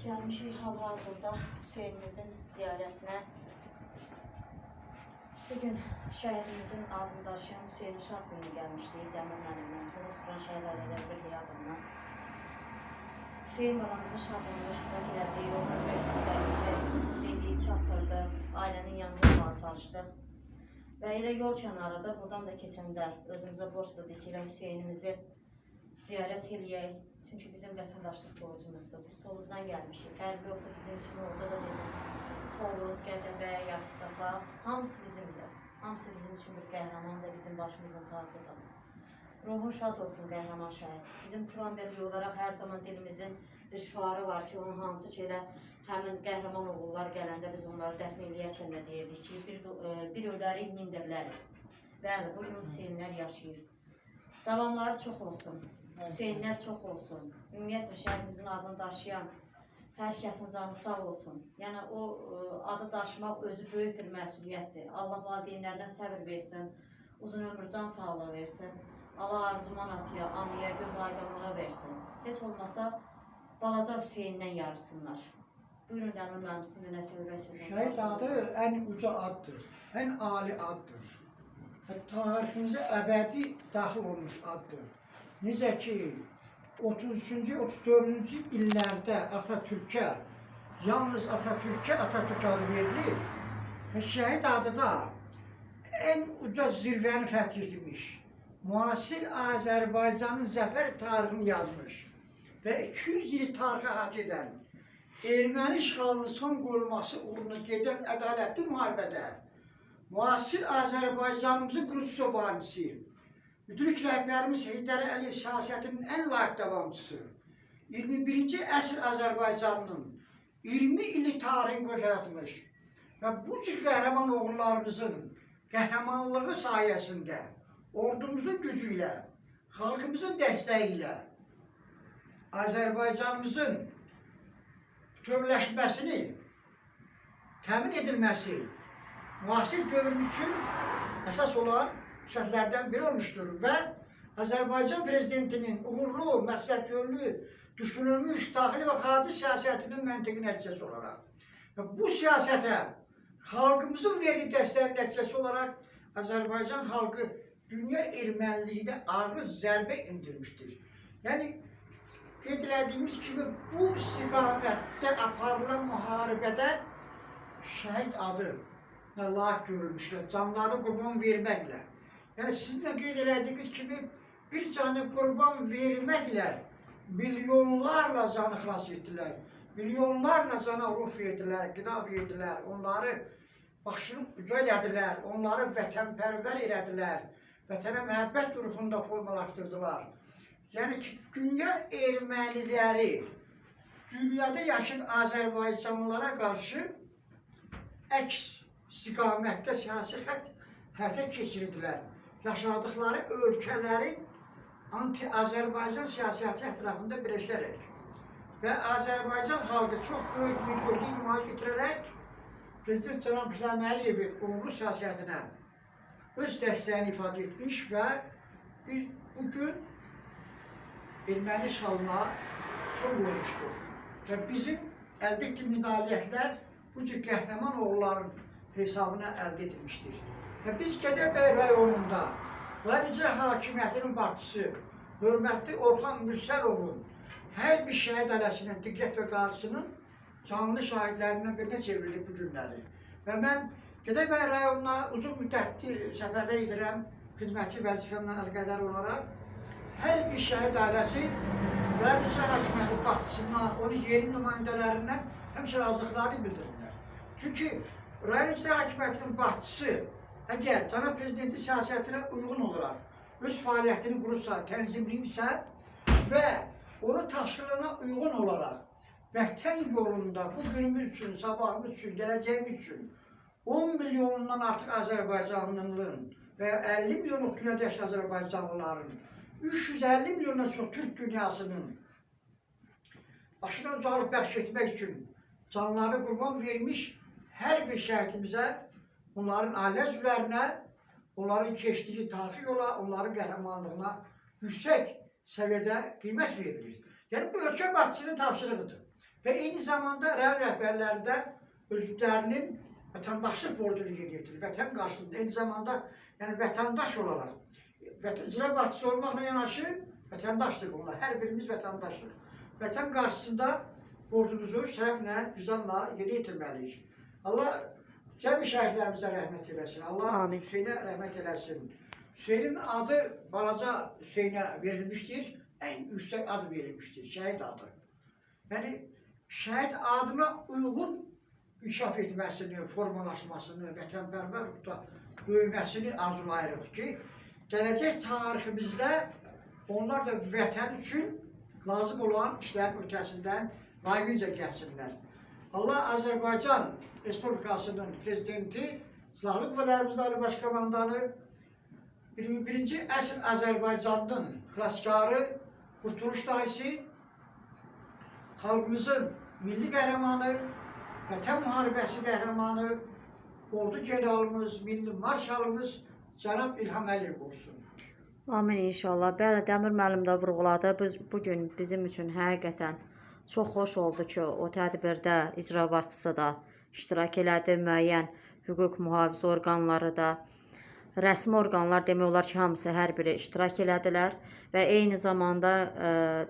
Gelmişik hal-hazırda Hüseynimizin ziyaretine. Bugün şəhidimizin adını daşıyan Hüseyin Şad günü gelmişdi. Dəmir müəllimdən, Toros Suran Şəhid Ailələr Birliyi adından. Hüseyin babamızın şadlığında iştirak elədiyi, onun böyük sözlərimizi dediyi çatdırdı. Ailənin yanında olmağa çalışdıq. Və elə yol kənarıda, buradan da keçəndə özümüzə borc bildik ki, Hüseynimizi ziyarət eləyək. Çünki bizim vətəndaşlıq borcumuzdur. Biz Tovuzdan gəlmişik. Fərqi yoxdur bizim üçün, orada da dedim. Tovuz, Gərdəbəy, Yaxstafa, hamısı bizimdir. Hamısı bizim üçün bir qəhrəmandır, bizim başımızın tacıdır. Ruhun şad olsun qəhrəman şəhid. Bizim Turan Bərli olaraq hər zaman dilimizin bir şuarı var ki, onun hansı ki elə həmin qəhrəman oğullar gələndə biz onları dəfn eləyərkən də deyirdik ki, bir ölərik, mindirlərik. Bəli, bugün Hüseynlər yaşayır. Davamları çox olsun. Hüseynlər çox olsun. Ümumiyyətlə şəhidimizin adını daşıyan hər kəsin canı sağ olsun. Yəni o adı daşımaq özü böyük bir məsuliyyətdir. Allah valideynlərinə səbir versin, uzun ömür can sağlığı versin. Allah Arzuman atıya, anıya, göz aydınlığa versin. Heç olmasa balaca Hüseyndən yarısınlar. Buyurun Dəmir müəllim, sizin də nəsə ürək sözünüz var. Şəhid adı ən uca addır, ən ali addır. Tariximizə əbədi daxil olmuş addır. Necə ki, 33-cü, 34-cü illərdə Atatürk'ə, yalnız Atatürk adı verilir və şəhid adı da ən uca zirvəni fəth etmiş. Müasir Azərbaycanın zəfər tarixini yazmış və 200 il tarixi əhatə edən erməni işğalının son qoyulması uğruna gedən ədalətli müharibədə müasir Azərbaycanımızın qurucu banisi, müdrik rəhbərimiz Heydər Əliyev siyasətinin ən layiq davamçısı, 21-ci əsr Azərbaycanının 20 ili tarixini yaratmış və bu cür qəhrəman oğullarımızın qəhrəmanlığı sayəsində ordumuzun gücü ilə, xalqımızın dəstəyi ilə Azərbaycanımızın bütövləşməsini təmin edilməsi müasir dövrün üçün əsas olan şərtlərdən biri olmuşdur və Azərbaycan prezidentinin uğurlu, məqsədyönlü, düşünülmüş daxili və xarici siyasətinin məntiqi nəticəsi olaraq və bu siyasətə xalqımızın verdiyi dəstəyin nəticəsi olaraq Azərbaycan xalqı dünya erməniliyinə ağır zərbə indirmişdir. Yəni, qeyd etdiyimiz kimi bu istiqamətdə aparılan müharibədə şəhid adı layiq görülmüşlər, canlarını qurban verməklə. Yəni, sizin də qeyd etdiyiniz kimi bir canı qurban verməklə milyonlarla canı xilas etdilər, milyonlarla cana ruh verdilər, qida verdilər, onları başını uca elədilər, onları vətənpərvər elədilər, vətənə məhəbbət ruhunda formalaşdırdılar. Yəni ki, dünya erməniləri dünyada yaşayan Azərbaycanlılara qarşı əks istiqamətdə siyasi xətt həyata keçirdilər. Yaşadıkları ölkələrin anti-Azərbaycan siyasəti ətrafında birləşərək və Azərbaycan xalqı çox böyük müdürlük nümayiş edirərək Prezident Cənab İlham Əliyevin uğurlu siyasətinə öz dəstəyini ifadə etmiş və biz bugün erməni işğalına son qoymuşdur. Və bizim əldə etdiyimiz nailiyyətlər bu cür qəhrəman oğulların hesabına əldə edilmişdir. Və biz Gədəbəy rayonunda Rayon İcra Hakimiyyətinin başçısı hörmətli Orxan Mürsəlovun hər bir şəhid ailəsinin diqqət və qarşısının canlı şahidlərindən birinə çevrildi bu günləri. Və mən Gədəbəy rayonuna uzun müddətli səfərlər edirəm, xidməti vəzifəmlə əlaqədar olaraq. Hər bir şəhid ailəsi Rayon İcra Hakimiyyəti başçısından, onun yeni nümayəndələrindən həmişə razılıqlarını bildirirlər. Çünki Rayon İcra Hakimiyyətinin başçısı əgər Cənab Prezidentin siyasətinə uyğun olaraq öz fəaliyyətini qurursa, tənzimliyirsə və onun tapşırığına uyğun olaraq vətən yolunda bu günümüz üçün, sabahımız üçün, gələcəyimiz üçün 10 milyonundan artıq Azərbaycanlının və 50 milyonluq dünyada yaşayan Azərbaycanlıların 350 milyondan çox Türk dünyasının başına ucalıq bəxş etmək üçün canlarını qurban vermiş hər bir şəhidimizə, onların ailə üzvlərinə, onların keçdiyi tarixi yola, onların qəhrəmanlığına yüksək səviyyədə qiymət verilir. Yəni bu ölkə başçısının tapşırığıdır. və eyni zamanda rayon rəhbərləri də özlərinin vətəndaşlıq borcunu yerinə yetirir. Vətən qarşısında eyni zamanda yəni vətəndaş olaraq, icra başçısı olmaqla yanaşı vətəndaşdır bunlar. Hər birimiz vətəndaşdır. Vətən qarşısında borcumuzu şərəflə, güzanla yerinə yetirməliyik. Allah cəmi şəhidlərimizə rəhmət eləsin. Allah Hüseynə rəhmət eləsin. Hüseynin adı balaca Hüseynə verilmişdir. Ən yüksək ad verilmişdir. Şəhid adı. Yəni şəhid adına uyğun inkişaf etməsini, formalaşmasını, vətənpərvər ruhda böyüməsini arzulayırıq ki, gələcək tariximizdə onlar da vətən üçün lazım olan işlərin ötəsindən layiqincə gəlsinlər. Allah Azərbaycan Respublikasının prezidenti, Silahlı Qüvvələrimiz Ali Baş Komandanı, 21-ci əsr Azərbaycanının xilaskarı, qurtuluş dahisi, xalqımızın milli qəhrəmanı, Vətən müharibəsi qəhrəmanı, ordu generalımız, milli marşalımız cənab İlham Əliyev olsun. Amin inşallah. Bəli, Dəmir müəllim də vurğuladı. Bugün bizim üçün həqiqətən çox xoş oldu ki, o tədbirdə icra başçısı da iştirak elədi, müəyyən hüquq mühafizə orqanları da, rəsmi orqanlar demək olar ki, hamısı hər biri iştirak elədilər və eyni zamanda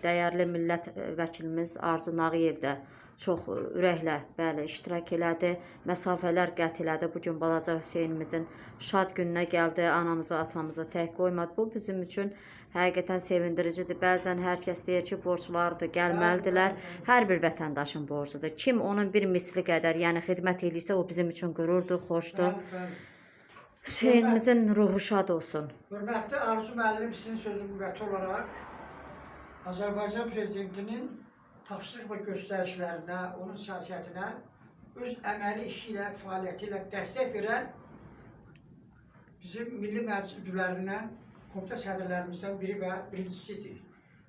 dəyərli millət vəkilimiz Arzu Nağıyev də çox ürəklə bəli iştirak elədi, məsafələr qət elədi. Bugün balaca Hüseynimizin şad gününə gəldi, anamızı, atamızı tək qoymadı. Bu bizim üçün həqiqətən sevindiricidir. Bəzən hər kəs deyir ki, borclardır, gəlməlidirlər. Hər bir vətəndaşın borcudur. Kim onun bir misli qədər, yəni xidmət edirsə, o bizim üçün qürurdur, xoşdur. Hüseynimizin ruhu şad olsun. Hörmətli Arzu müəllim, sizin sözü müvətti olaraq Azərbaycan prezidentinin tapşırıq və göstərişlərinə, onun siyasətinə, öz əməli işi ilə, fəaliyyəti ilə dəstək verən bizim milli məclis üzvlərindən, komitə sədrlərimizdən biri və birincisidir.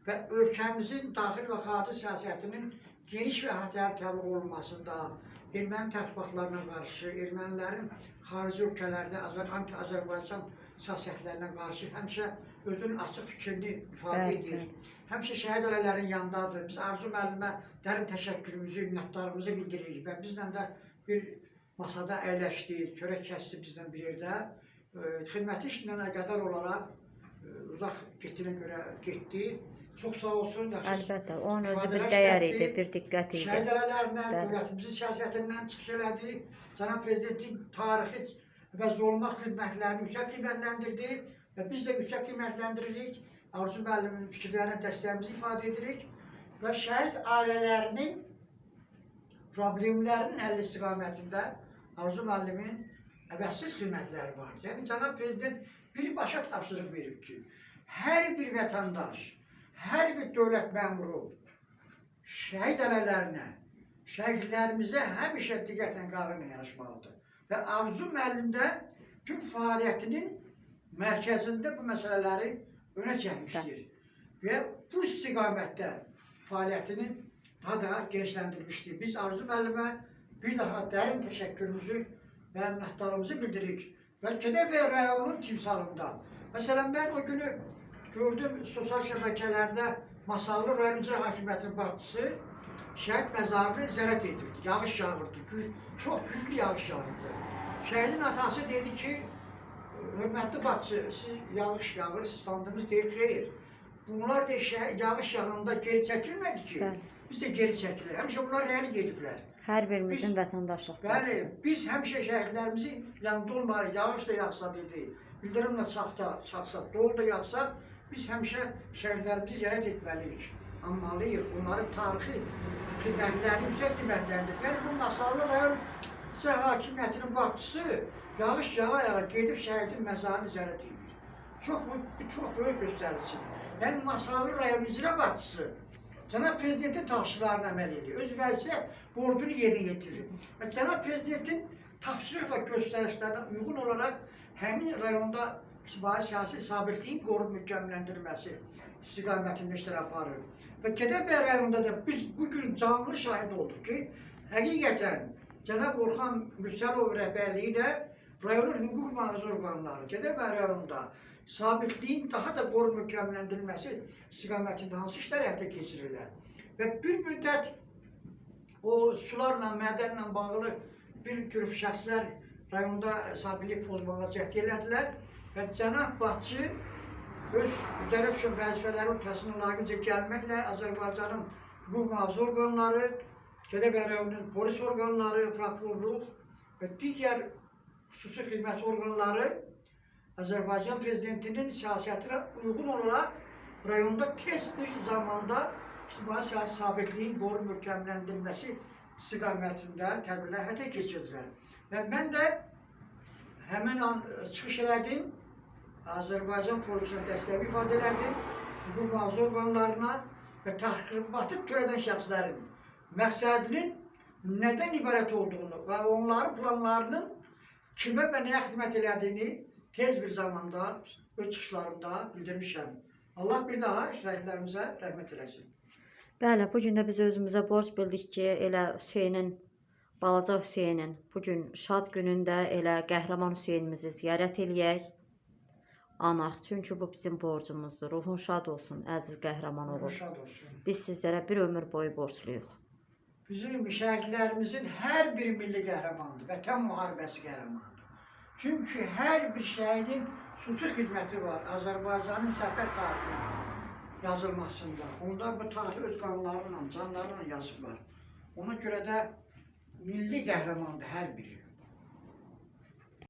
Və ölkəmizin daxil və xarici siyasətinin geniş və əhatəli təbliğ olunmasında, erməni tərtibatlarına qarşı, ermənilərin xarici ölkələrdə anti-Azərbaycan siyasətlərinə qarşı həmişə özünün açıq fikrini ifadə edir. Həmişə şəhid ailələrin yanındadır. Biz Arzu müəllimə dərin təşəkkürümüzü, minnətdarlığımızı bildiririk və bizlə də bir masada əyləşdi, çörək kəsdi bizlə bir yerdə. Xidməti işlə əlaqədar olaraq uzaq getdiyinə görə getdi. Çox sağ olsun. Əlbəttə, onun özü bir dəyər idi, bir diqqət idi. Şəhid ailələrlə, dövlətimizin siyasətindən çıxış elədi. Cənab Prezidentin tarixi və zorunmaq xidmətlərini yüksək qiymətləndirdi və biz də yüksək qiymətləndiririk. Arzu müəllimin fikirlərinə dəstəyimizi ifadə edirik və şəhid ailələrinin problemlərinin həlli istiqamətində Arzu müəllimin əvəzsiz xidmətləri var. Yəni, Cənab Prezident birbaşa tapşırıq verib ki, hər bir vətəndaş, hər bir dövlət məmuru şəhid ailələrinə, şəhidlərimizə həmişə diqqətlə qavimlə yanaşmalıdır. Və Arzu müəllim də tüm fəaliyyətinin mərkəzində bu məsələləri önə çəkmişdir və bu istiqamətdə fəaliyyətini daha da genişləndirmişdir. Biz Arzu müəllimə bir daha dərin təşəkkürümüzü və minnətdarlığımızı bildiririk və Gədəbəy rayonunun timsalında. Məsələn, mən o günü gördüm sosial şəbəkələrdə Masallı rayon icra hakimiyyətinin başçısı şəhid məzarını ziyarət edirdi. Yağış yağırdı, çox güclü yağış yağırdı. Şəhidin atası dedi ki, hörmətli başçı, siz yağış yağır, siz tanıdığınız deyil, xeyr. Bunlar da yağış yağında geri çəkilmədi ki, biz də geri çəkilir. Həmişə bunlar rəli gediblər. Hər birimizin vətəndaşlıq. Bəli, biz həmişə şəhidlərimizin yanında olmalı, yağış da yağsa dedi, bildirimlə çaqsa, dolu da yağsa, biz həmişə şəhidlərimizi ziyarət etməliyik. Anmalıyıq, onların tarixi xidmətlərini yüksək qiymətləndir. Yəni, bu Masallı rayon icra hakimiyyətinin başçısı yağış yağa gedib şəhidin məzarını ziyarət edir. Çox böyük göstəricidir. Yəni, Masallı rayon icra başçısı Cənab Prezidentin tapşırıqlarına əməl edir. Öz vəzifə borcunu yerinə yetirir. Və Cənab Prezidentin tapşırıq və göstərişlərinə uyğun olaraq həmin rayonda siyasi sabitliyin qorunub mükəmmələndirilməsi istiqamətində işlər aparır. Və Gədəbəy rayonunda da biz bugün canlı şahid olduq ki, həqiqətən Cənab Orxan Mürsəlov rəhbərliyi ilə rayonun hüquq mühafizə orqanları Gədəbəy rayonunda sabitliyin daha da qorunub mükəmmələndirilməsi istiqamətində hansı işlər həyata keçirirlər. Və bir müddət o sularla, mədənlə bağlı bir qrup şəxslər rayonda sabitlik pozmağa cəhd elədilər və cənab başçı öz üzərə düşən vəzifələri öhdəsindən layiqincə gəlməklə Azərbaycanın hüquq mühafizə orqanları, Gədəbəy rayonunun polis orqanları, prokurorluq və digər xüsusi xidmət orqanları Azərbaycan prezidentinin siyasətinə uyğun olaraq rayonda tez bir zamanda ictimai siyasi sabitliyin qorunub möhkəmləndirilməsi istiqamətində tədbirlər həyata keçirdilər. Və mən də həmin an çıxış elədim, Azərbaycan polisinə dəstəyimi ifadə elədim, hüquq mühafizə orqanlarına və təxribatı törədən şəxslərin məqsədinin nədən ibarət olduğunu və onların planlarının kimə və nəyə xidmət elədiyini tez bir zamanda öz çıxışlarımda bildirmişəm. Allah bir daha şəhidlərimizə rəhmət eləsin. Bəli, bu gün də biz özümüzə borc bildik ki, elə Hüseynin, balaca Hüseynin bu gün şad günündə elə qəhrəman Hüseynimizi ziyarət eləyək, anaq. Çünki bu bizim borcumuzdur. Ruhun şad olsun, əziz qəhrəman oğul. Şad olsun. Biz sizlərə bir ömür boyu borcluyuq. Bizim şəhidlərimizin hər bir milli qəhrəmandır, vətən müharibəsi qəhrəmandır. Çünki hər bir şəhidin xüsusi xidməti var Azərbaycanın səfər tarixinə yazılmasında. Onda bu tarix öz qanlarıyla, canlarıyla yazıblar. Ona görə də milli qəhrəmandır hər biri.